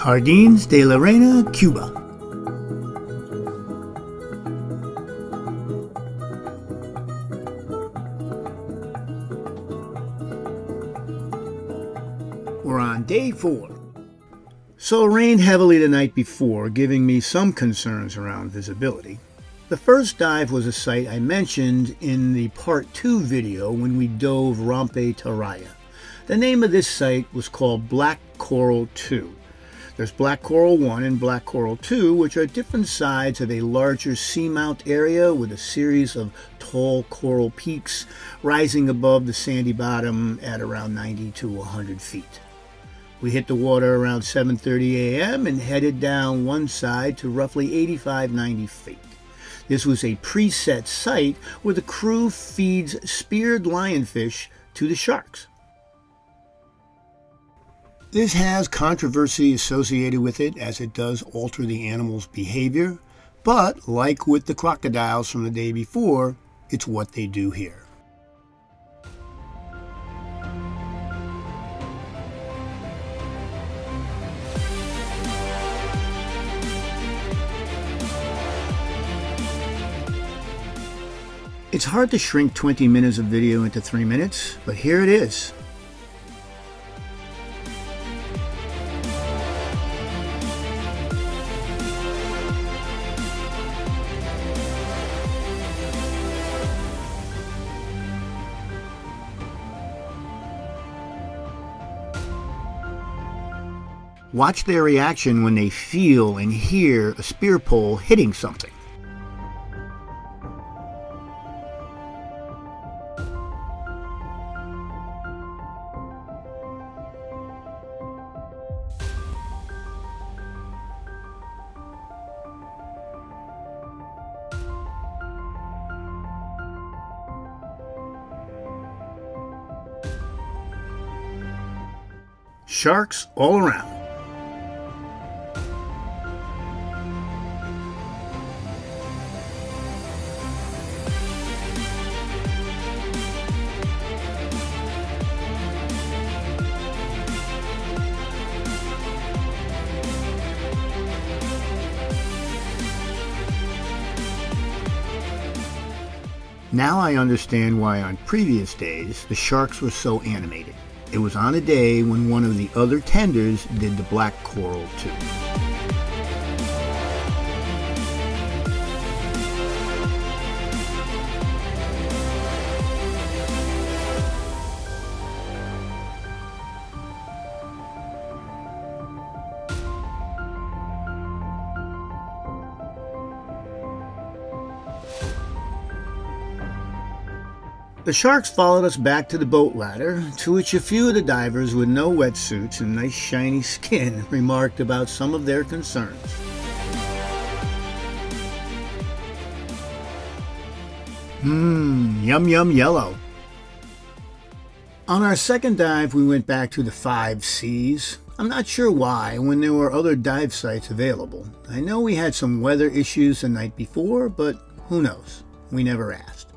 Jardines de la Reina, Cuba. We're on day 4. So it rained heavily the night before, giving me some concerns around visibility. The first dive was a site I mentioned in the part 2 video when we dove Rampe Taraya. The name of this site was called Black Coral 2. There's Black Coral 1 and Black Coral 2, which are different sides of a larger seamount area with a series of tall coral peaks rising above the sandy bottom at around 90 to 100 feet. We hit the water around 7:30 a.m. and headed down one side to roughly 85-90 feet. This was a preset site where the crew feeds speared lionfish to the sharks. This has controversy associated with it as it does alter the animal's behavior, but like with the crocodiles from the day before, it's what they do here. It's hard to shrink 20 minutes of video into 3 minutes, but here it is. Watch their reaction when they feel and hear a spear pole hitting something. Sharks all around. Now I understand why on previous days the sharks were so animated. It was on a day when one of the other tenders did the Black Coral 2. The sharks followed us back to the boat ladder, to which a few of the divers with no wetsuits and nice shiny skin remarked about some of their concerns. Yum yum yellow. On our second dive we went back to the 5 Seas. I'm not sure why when there were other dive sites available. I know we had some weather issues the night before, but who knows? We never asked.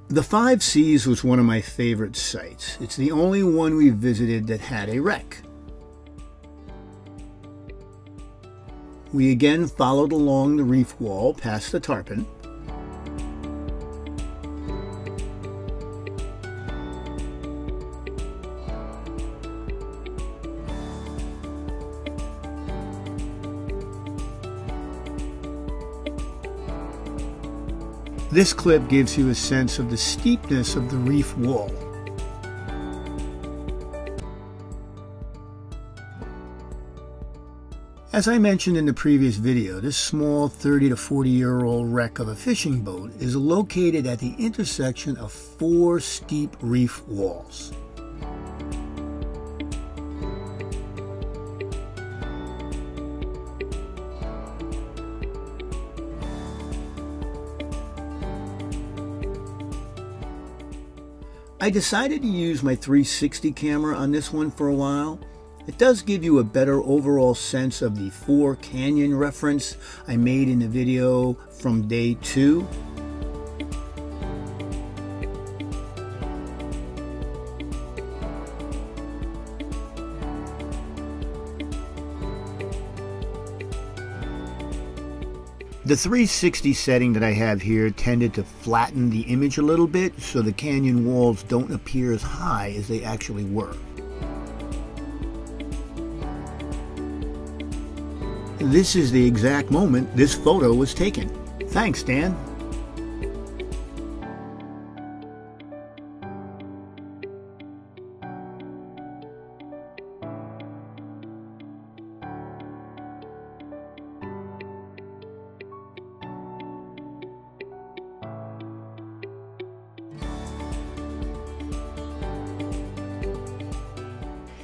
The 5 Seas was one of my favorite sites. It's the only one we visited that had a wreck. We again followed along the reef wall past the tarpon. This clip gives you a sense of the steepness of the reef wall. As I mentioned in the previous video, this small 30 to 40-year-old wreck of a fishing boat is located at the intersection of 4 steep reef walls. I decided to use my 360 camera on this one for a while. It does give you a better overall sense of the 4 canyon reference I made in the video from day 2. The 360 setting that I have here tended to flatten the image a little bit so the canyon walls don't appear as high as they actually were. This is the exact moment this photo was taken. Thanks, Dan.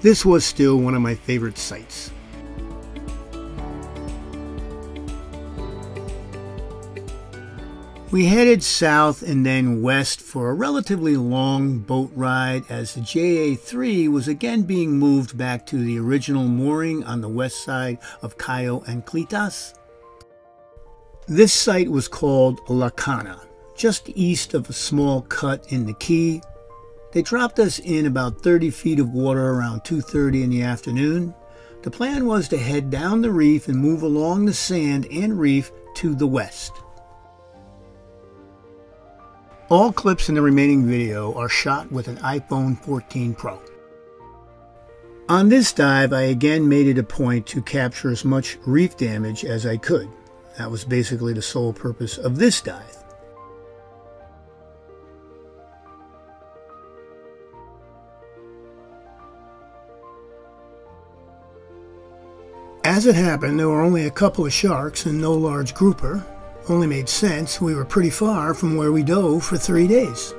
This was still one of my favorite sites. We headed south and then west for a relatively long boat ride as the JA3 was again being moved back to the original mooring on the west side of Cayo Anclitas. This site was called La Cana, just east of a small cut in the key. They dropped us in about 30 feet of water around 2:30 in the afternoon. The plan was to head down the reef and move along the sand and reef to the west. All clips in the remaining video are shot with an iPhone 14 Pro. On this dive, I again made it a point to capture as much reef damage as I could. That was basically the sole purpose of this dive. As it happened, there were only a couple of sharks and no large grouper. Only made sense, we were pretty far from where we dove for 3 days.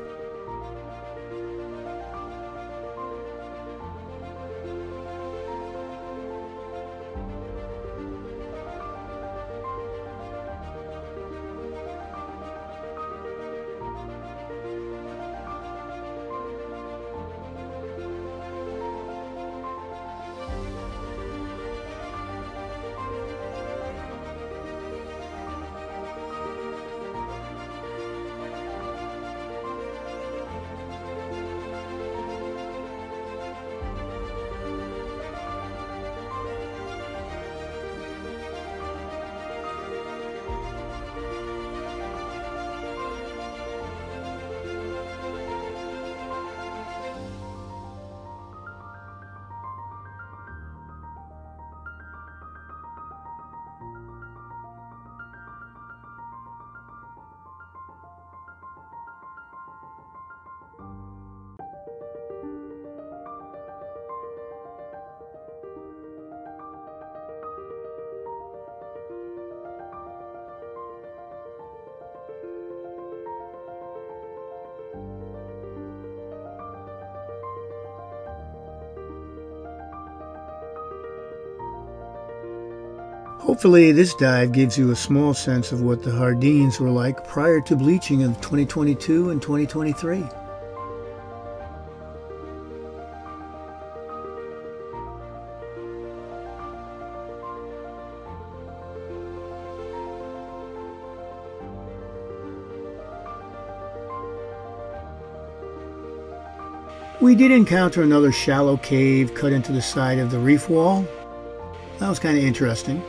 Hopefully this dive gives you a small sense of what the Jardines were like prior to bleaching of 2022 and 2023. We did encounter another shallow cave cut into the side of the reef wall. That was kind of interesting.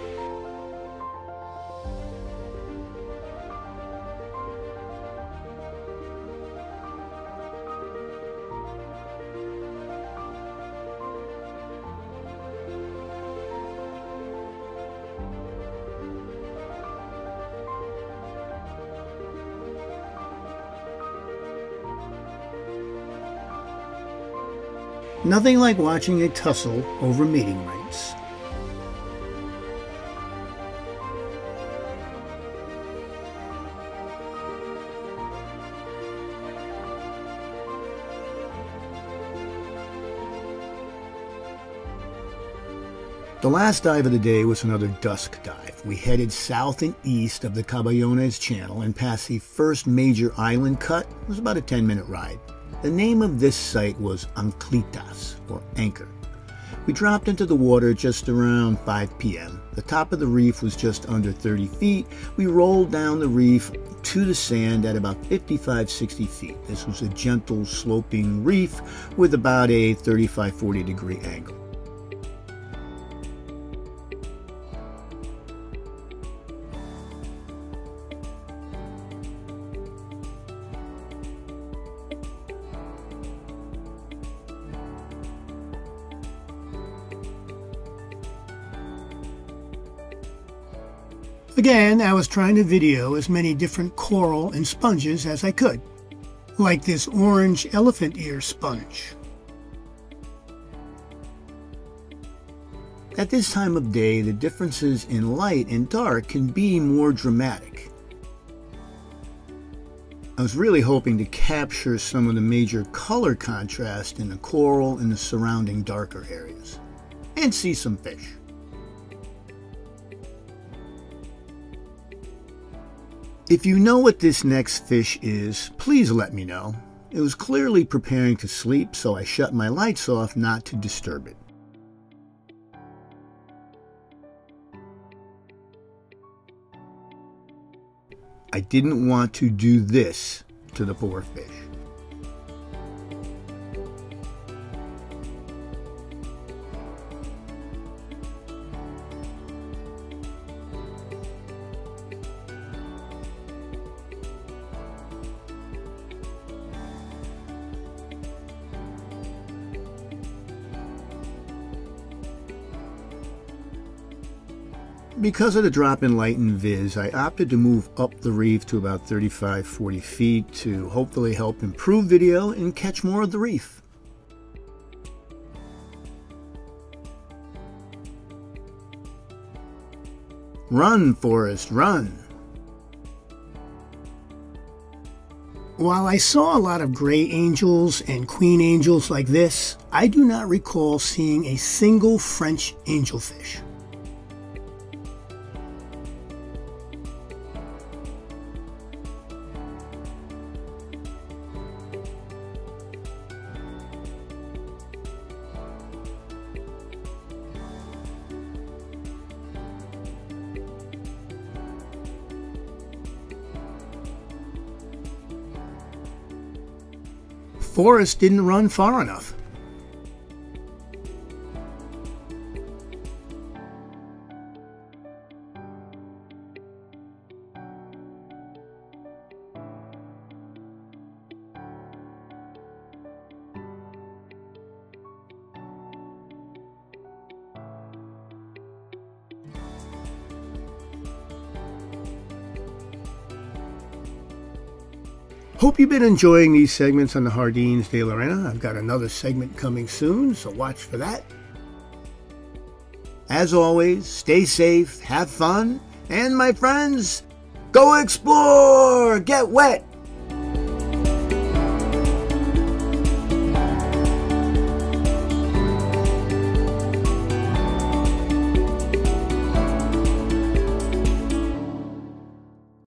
Nothing like watching a tussle over mating rights. The last dive of the day was another dusk dive. We headed south and east of the Caballones Channel and passed the first major island cut. It was about a 10-minute ride. The name of this site was Anclitas, or Anchor. We dropped into the water just around 5 p.m. The top of the reef was just under 30 feet. We rolled down the reef to the sand at about 55-60 feet. This was a gentle sloping reef with about a 35-40 degree angle. Again, I was trying to video as many different coral and sponges as I could, like this orange elephant ear sponge. At this time of day, the differences in light and dark can be more dramatic. I was really hoping to capture some of the major color contrast in the coral and the surrounding darker areas, and see some fish. If you know what this next fish is, please let me know. It was clearly preparing to sleep, so I shut my lights off not to disturb it. I didn't want to do this to the poor fish. Because of the drop in light and viz, I opted to move up the reef to about 35-40 feet to hopefully help improve video and catch more of the reef. Run, Forrest, run! While I saw a lot of gray angels and queen angels like this, I do not recall seeing a single French angelfish. Forrest didn't run far enough. Hope you've been enjoying these segments on the Jardines de la Reina. I've got another segment coming soon, so watch for that. As always, stay safe, have fun, and my friends, go explore, get wet,